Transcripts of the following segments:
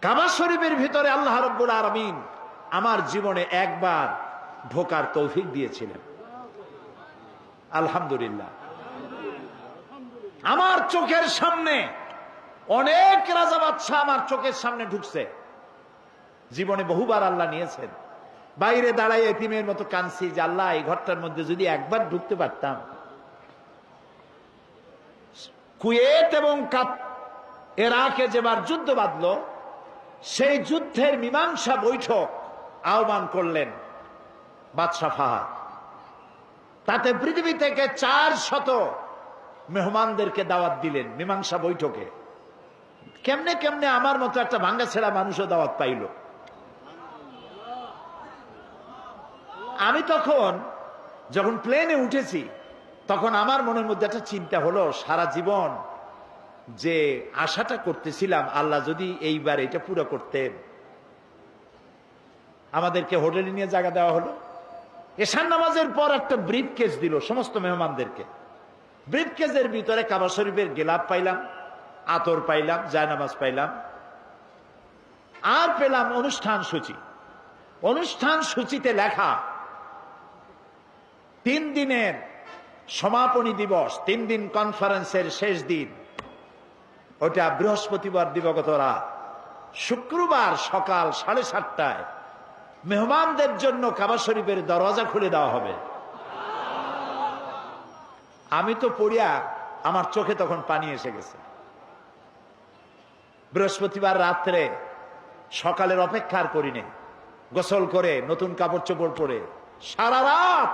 কাবা শরীফের ভিতরে আল্লাহ রাব্বুল আলামিন আমার জীবনে একবার ঢোকার তৌফিক দিয়েছিলেন, আলহামদুলিল্লাহ। আমার চোখের সামনে অনেক রাজা বাদশাহ আমার চোখের সামনে ঢুকছে, জীবনে বহুবার আল্লাহ নিয়েছেন। বাইরে দাঁড়াই এতিমের মতো কাঁদছি যে আল্লাহ এই ঘরটার মধ্যে যদি একবার ঢুকতে পারতাম। কুয়েত এবং ইরাকে যেবার যুদ্ধ বাঁধল, সেই যুদ্ধের মীমাংসা বৈঠক আহ্বান করলেন বাদশাহ ফাহাদ। তাতে পৃথিবী থেকে 400 মেহমানদেরকে দাওয়াত দিলেন মীমাংসা বৈঠকে। কেমনে কেমনে আমার মতো একটা ভাঙ্গা ছেঁড়া মানুষও দাওয়াত পাইল। আমি তখন যখন প্লেনে উঠেছি, তখন আমার মনের মধ্যে একটা চিন্তা হলো, সারা জীবন যে আশাটা করতেছিলাম আল্লাহ যদি এইবার এটা পুরো করতেন। আমাদেরকে হোটেলে নিয়ে জায়গা দেওয়া হলো। এশার নামাজের পর একটা ব্রিফ কেস দিল সমস্ত মেহমানদেরকে। ব্রিফ কেসের ভিতরে কাবা শরীফের গেলাপ পাইলাম, আতর পাইলাম, জায়নামাজ পাইলাম, আর পেলাম অনুষ্ঠান সূচি। অনুষ্ঠান সূচিতে লেখা 3 দিনের সমাপনী দিবস, 3 দিন কনফারেন্সের শেষ দিন, ওটা বৃহস্পতিবার দিবাগত রাত। শুক্রবার সকাল 7:30টায় মেহমানদের জন্য কাবা শরীফের দরজা খুলে দেওয়া হবে। আমি তো পড়িয়া আমার চোখে তখন পানি এসে গেছে। বৃহস্পতিবার রাত্রে সকালের অপেক্ষার করিনি, গোসল করে নতুন কাপড় চোপড় পরে সারা রাত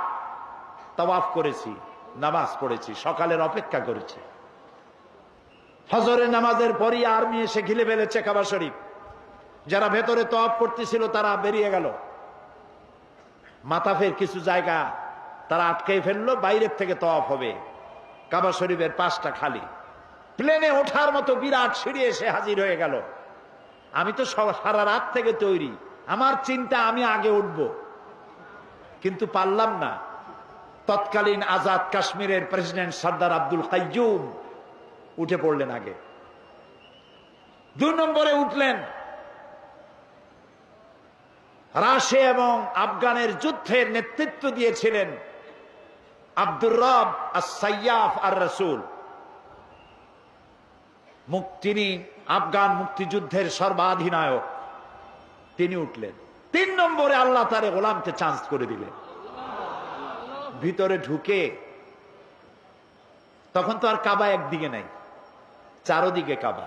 তাওয়াফ করেছি, নামাজ পড়েছি, সকালের অপেক্ষা করেছি। ফজরের নামাজের পরই আর্মি এসে ঘিরে ফেলেছে কাবা শরীফ। যারা ভেতরে তাওয়াফ করতেছিল তারা বেরিয়ে গেল। মাতাফের কিছু জায়গা তারা আটকে ফেললো, বাইরের থেকে তাওয়াফ হবে। কাবা শরীফের পাশটা খালি। প্লেনে ওঠার মতো বিরাট সিঁড়ি এসে হাজির হয়ে গেল। আমি তো সারা রাত থেকে তৈরি, আমার চিন্তা আমি আগে উঠব, কিন্তু পারলাম না। তৎকালীন আজাদ কাশ্মীরের প্রেসিডেন্ট সর্দার আব্দুল কাইয়ুম উঠে পড়লেন আগে। 2 নম্বরে উঠলেন রাশিয়া এবং আফগানের যুদ্ধের নেতৃত্ব দিয়েছিলেন আব্দুর রব আস-সাইয়াফ আর-রাসূল। তিনি আফগান মুক্তিযুদ্ধের সর্বাধিনায়ক, তিনি উঠলেন। 3 নম্বরে আল্লাহ তারে গোলামকে চান্স করে দিলেন। ভিতরে ঢুকে তখন তো আর কাবা একদিকে নাই, চারদিকে কাবা।